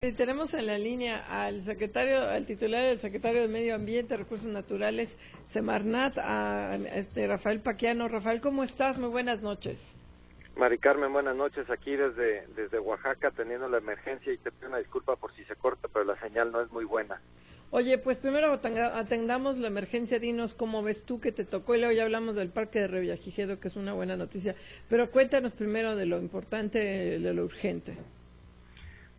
Y tenemos en la línea al titular del secretario de Medio Ambiente, Recursos Naturales, Semarnat, a Rafael Paquiano. Rafael, ¿cómo estás? Muy buenas noches. Mari Carmen, buenas noches. Aquí desde Oaxaca teniendo la emergencia y te pido una disculpa por si se corta, pero la señal no es muy buena. Oye, pues primero atendamos la emergencia. Dinos cómo ves tú que te tocó y luego ya hablamos del parque de Revillagigedo, que es una buena noticia. Pero cuéntanos primero de lo importante, de lo urgente.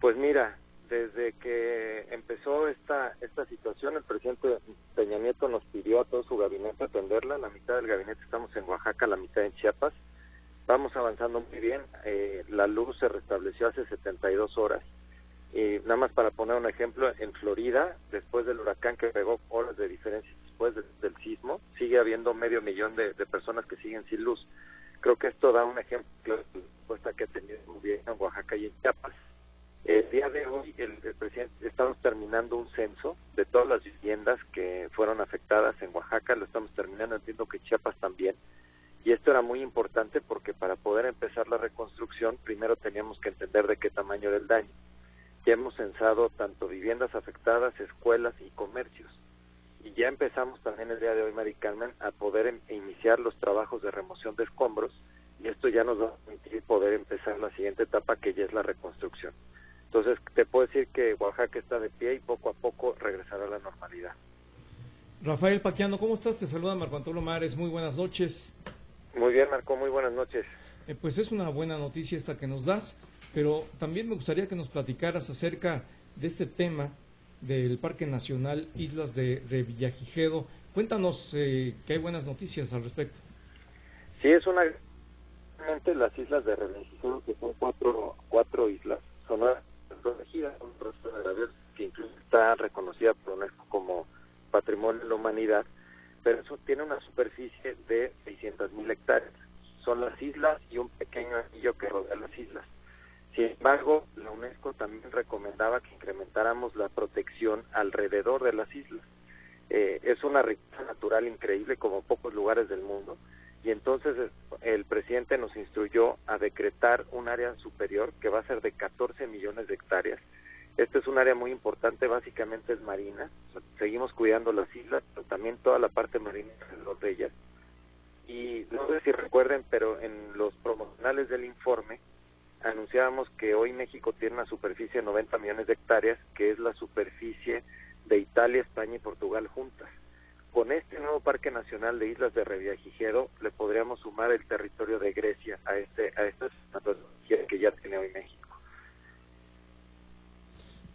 Pues mira, desde que empezó esta situación, el presidente Peña Nieto nos pidió a todo su gabinete atenderla. La mitad del gabinete estamos en Oaxaca, la mitad en Chiapas. Vamos avanzando muy bien. La luz se restableció hace 72 horas. Y nada más para poner un ejemplo, en Florida, después del huracán que pegó, horas de diferencia después del sismo, sigue habiendo 500,000 de personas que siguen sin luz. Creo que esto da un ejemplo de la respuesta que ha tenido el gobierno en Oaxaca y en Chiapas. El día de hoy, el presidente, estamos terminando un censo de todas las viviendas que fueron afectadas en Oaxaca, lo estamos terminando, entiendo que Chiapas también. Y esto era muy importante porque para poder empezar la reconstrucción, primero teníamos que entender de qué tamaño era el daño. Ya hemos censado tanto viviendas afectadas, escuelas y comercios. Y ya empezamos también el día de hoy, Mari Carmen, a poder iniciar los trabajos de remoción de escombros, y esto ya nos va a permitir poder empezar la siguiente etapa, que ya es la reconstrucción. Entonces, te puedo decir que Oaxaca está de pie y poco a poco regresará a la normalidad. Rafael Paquiano, ¿cómo estás? Te saluda Marco Antonio Mares, muy buenas noches. Muy bien, Marco, muy buenas noches. Pues es una buena noticia esta que nos das, pero también me gustaría que nos platicaras acerca de este tema del Parque Nacional Islas de Revillagigedo. Cuéntanos que hay buenas noticias al respecto. Sí, es realmente las islas de Revillagigedo, que son cuatro islas, son protegidas, que incluso está reconocida por UNESCO como Patrimonio de la Humanidad, pero eso tiene una superficie de 600,000 hectáreas. Son las islas y un pequeño anillo que rodea las islas. Sin embargo, la UNESCO también recomendaba que incrementáramos la protección alrededor de las islas. Es una riqueza natural increíble como pocos lugares del mundo, y entonces el presidente nos instruyó a decretar un área superior que va a ser de 14 millones de hectáreas. Este es un área muy importante, básicamente es marina. Seguimos cuidando las islas, pero también toda la parte marina alrededor de ellas. Y no sé si recuerden, pero en los promocionales del informe anunciábamos que hoy México tiene una superficie de 90 millones de hectáreas, que es la superficie de Italia, España y Portugal juntas. Con este nuevo Parque Nacional de Islas de Revillagigedo le podríamos sumar el territorio de Grecia a esta superficie que ya tiene hoy México.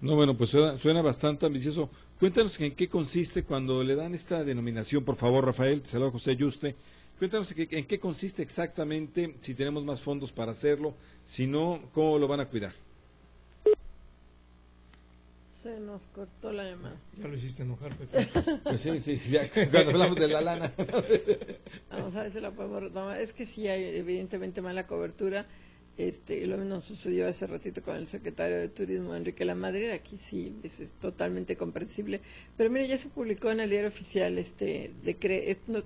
No, bueno, pues suena bastante ambicioso. Cuéntanos en qué consiste cuando le dan esta denominación, por favor, Rafael. Te saluda José Yuste. Cuéntanos en qué consiste exactamente, si tenemos más fondos para hacerlo, si no, ¿cómo lo van a cuidar? Se nos cortó la llamada. Ya lo hiciste enojar, Pepe. Pues sí, ya cuando hablamos de la lana. Vamos a ver si la podemos retomar. Es que sí hay evidentemente mala cobertura. Lo mismo sucedió hace ratito con el secretario de Turismo, Enrique Lamadrid. Aquí sí es totalmente comprensible. Pero mire, ya se publicó en el diario oficial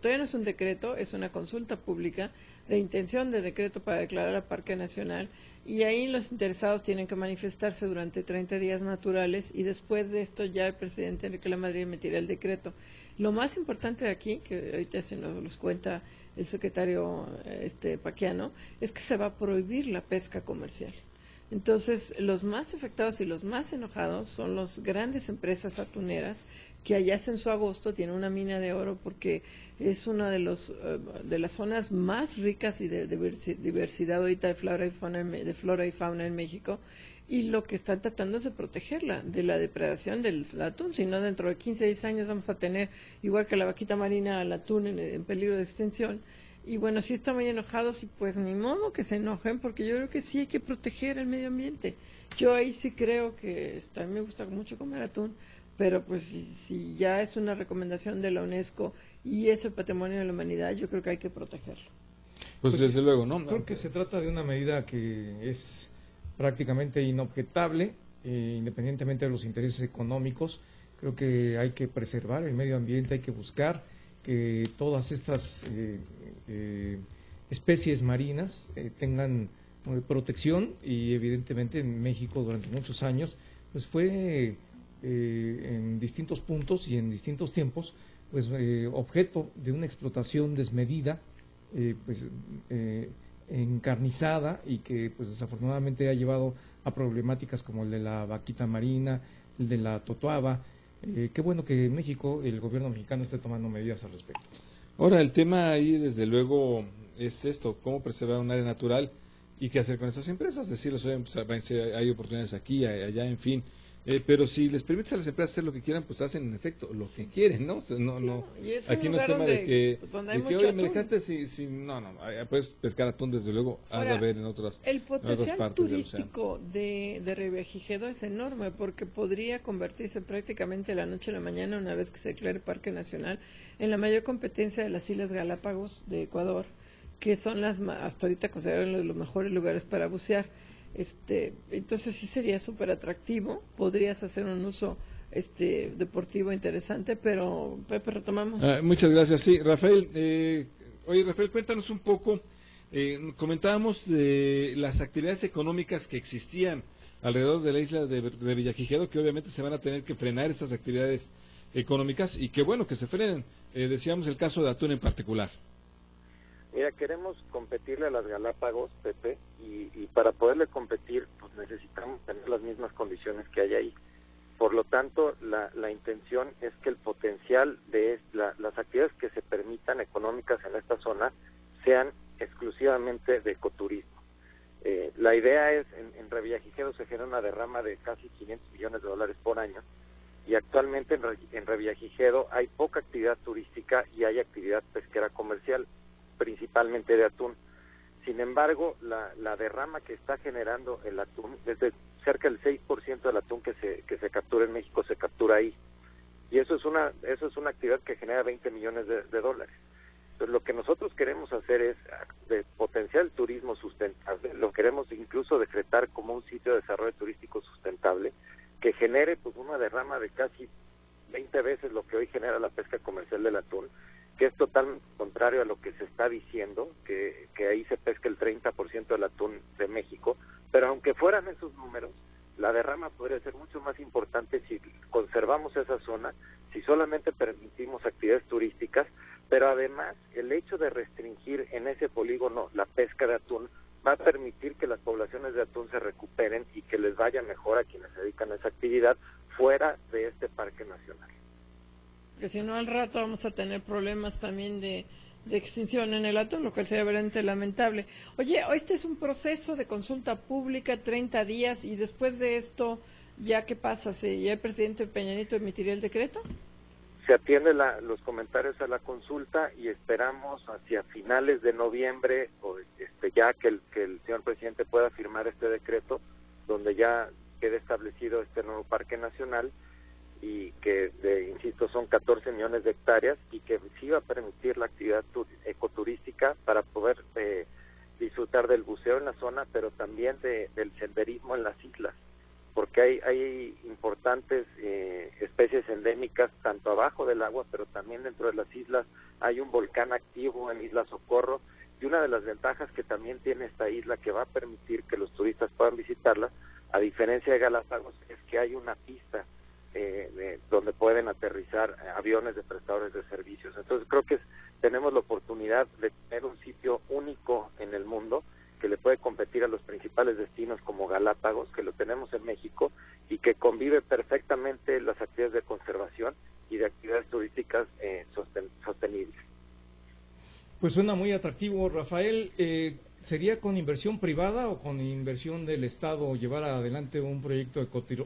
todavía no es un decreto, es una consulta pública de intención de decreto para declarar a Parque Nacional, y ahí los interesados tienen que manifestarse durante 30 días naturales, y después de esto ya el presidente Enrique Lamadrid emitirá el decreto. Lo más importante de aquí, que ahorita se nos los cuenta el secretario Paquiano, es que se va a prohibir la pesca comercial. Entonces, los más afectados y los más enojados son las grandes empresas atuneras que allá hacen su agosto, tienen una mina de oro porque es una de las zonas más ricas y de diversidad ahorita de flora y fauna en México, y lo que están tratando es de protegerla de la depredación del atún. Si no, dentro de 15 10 años vamos a tener, igual que la vaquita marina, al atún en peligro de extinción. Y bueno, sí están muy enojados, y pues ni modo que se enojen, porque yo creo que sí hay que proteger el medio ambiente. Yo ahí sí creo que a mí me gusta mucho comer atún, pero pues si ya es una recomendación de la UNESCO y es el patrimonio de la humanidad, yo creo que hay que protegerlo. Pues desde luego, ¿no? Creo que se trata de una medida que es prácticamente inobjetable, independientemente de los intereses económicos. Creo que hay que preservar el medio ambiente, hay que buscar que todas estas especies marinas tengan protección, y evidentemente en México durante muchos años pues fue en distintos puntos y en distintos tiempos pues objeto de una explotación desmedida, encarnizada, y que pues desafortunadamente ha llevado a problemáticas como el de la vaquita marina, el de la totoaba. Qué bueno que en México el gobierno mexicano esté tomando medidas al respecto. Ahora, el tema ahí desde luego es esto: cómo preservar un área natural y qué hacer con esas empresas. Decirles, hay oportunidades aquí, allá, en fin. Pero si les permites a las empresas hacer lo que quieran, pues hacen en efecto lo que quieren, ¿no? Aquí no es tema de que oye, me dejaste no, puedes pescar atún, desde luego. Ahora, ha de haber en otras partes. El potencial turístico de Revillagigedo es enorme, porque podría convertirse prácticamente de la noche a la mañana, una vez que se declare Parque Nacional, en la mayor competencia de las Islas Galápagos de Ecuador, que son hasta ahorita consideradas uno de los mejores lugares para bucear. Entonces sí sería súper atractivo, podrías hacer un uso deportivo interesante, pero Pepe, retomamos. Muchas gracias. Sí, Rafael, oye Rafael, cuéntanos un poco, comentábamos de las actividades económicas que existían alrededor de la isla de Revillagigedo, que obviamente se van a tener que frenar esas actividades económicas, y que bueno que se frenen. Decíamos el caso de atún en particular. Mira, queremos competirle a las Galápagos, Pepe, y para poderle competir, pues necesitamos tener las mismas condiciones que hay ahí. Por lo tanto, la intención es que el potencial de las actividades que se permitan económicas en esta zona sean exclusivamente de ecoturismo. La idea es, en Revillagigedo se genera una derrama de casi $500 millones por año, y actualmente en Revillagigedo hay poca actividad turística y hay actividad pesquera comercial, principalmente de atún. Sin embargo, la derrama que está generando el atún, desde cerca del 6% del atún que se captura en México se captura ahí, y eso es una actividad que genera $20 millones. Entonces, lo que nosotros queremos hacer es de potenciar el turismo sustentable, lo queremos incluso decretar como un sitio de desarrollo turístico sustentable que genere pues una derrama de casi 20 veces lo que hoy genera la pesca comercial del atún, que es totalmente contrario a lo que se está diciendo, que ahí se pesca el 30% del atún de México, pero aunque fueran esos números, la derrama podría ser mucho más importante si conservamos esa zona, si solamente permitimos actividades turísticas, pero además el hecho de restringir en ese polígono la pesca de atún va a permitir que las poblaciones de atún se recuperen y que les vaya mejor a quienes se dedican a esa actividad fuera de este parque nacional. Que si no, al rato vamos a tener problemas también de extinción en el atún, lo cual sería verdaderamente lamentable. Oye, este es un proceso de consulta pública, 30 días, y después de esto, ¿ya qué pasa? ¿Ya el presidente Peña Nieto emitiría el decreto? Se atiende los comentarios a la consulta y esperamos hacia finales de noviembre, o ya que el señor presidente pueda firmar este decreto, donde ya quede establecido este nuevo parque nacional, y que, insisto, son 14 millones de hectáreas, y que sí va a permitir la actividad ecoturística para poder disfrutar del buceo en la zona, pero también del senderismo en las islas, porque hay importantes especies endémicas tanto abajo del agua, pero también dentro de las islas. Hay un volcán activo en Isla Socorro, y una de las ventajas que también tiene esta isla, que va a permitir que los turistas puedan visitarla, a diferencia de Galápagos, es que hay una pista donde pueden aterrizar aviones de prestadores de servicios. Entonces creo que tenemos la oportunidad de tener un sitio único en el mundo que le puede competir a los principales destinos como Galápagos, que lo tenemos en México, y que convive perfectamente las actividades de conservación y de actividades turísticas sostenibles. Pues suena muy atractivo, Rafael. ¿Sería con inversión privada o con inversión del Estado llevar adelante un proyecto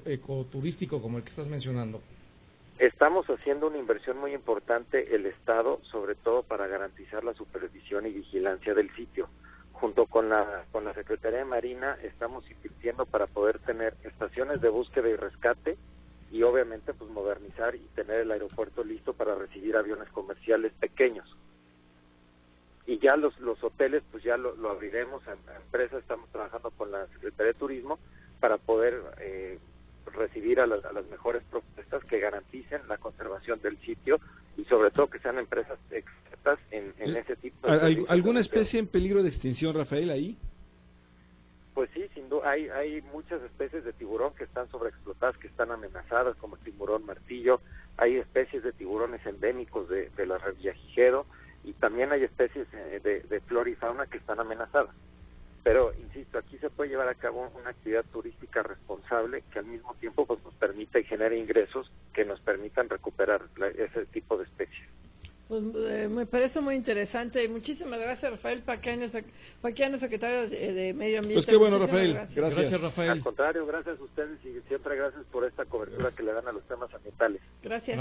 ecoturístico como el que estás mencionando? Estamos haciendo una inversión muy importante el Estado, sobre todo para garantizar la supervisión y vigilancia del sitio. Junto con la Secretaría de Marina estamos invirtiendo para poder tener estaciones de búsqueda y rescate, y obviamente pues modernizar y tener el aeropuerto listo para recibir aviones comerciales pequeños. Y ya los hoteles pues ya lo abriremos a empresas. Estamos trabajando con la Secretaría de Turismo para poder recibir a las mejores propuestas que garanticen la conservación del sitio, y sobre todo que sean empresas expertas en ese tipo de ¿Alguna especie en peligro de extinción, Rafael, ahí? Pues sí, sin duda, hay muchas especies de tiburón que están sobreexplotadas, que están amenazadas, como el tiburón martillo. Hay especies de tiburones endémicos de la Revillagigedo, y también hay especies de flora y fauna que están amenazadas. Pero, insisto, aquí se puede llevar a cabo una actividad turística responsable que al mismo tiempo pues nos permita y genere ingresos que nos permitan recuperar ese tipo de especies. Pues me parece muy interesante. Muchísimas gracias, Rafael Paquiano, secretario de Medio Ambiente. Pues qué bueno, Muchísimas Rafael. Gracias, Rafael. Al contrario, gracias a ustedes y siempre gracias por esta cobertura que le dan a los temas ambientales. Gracias.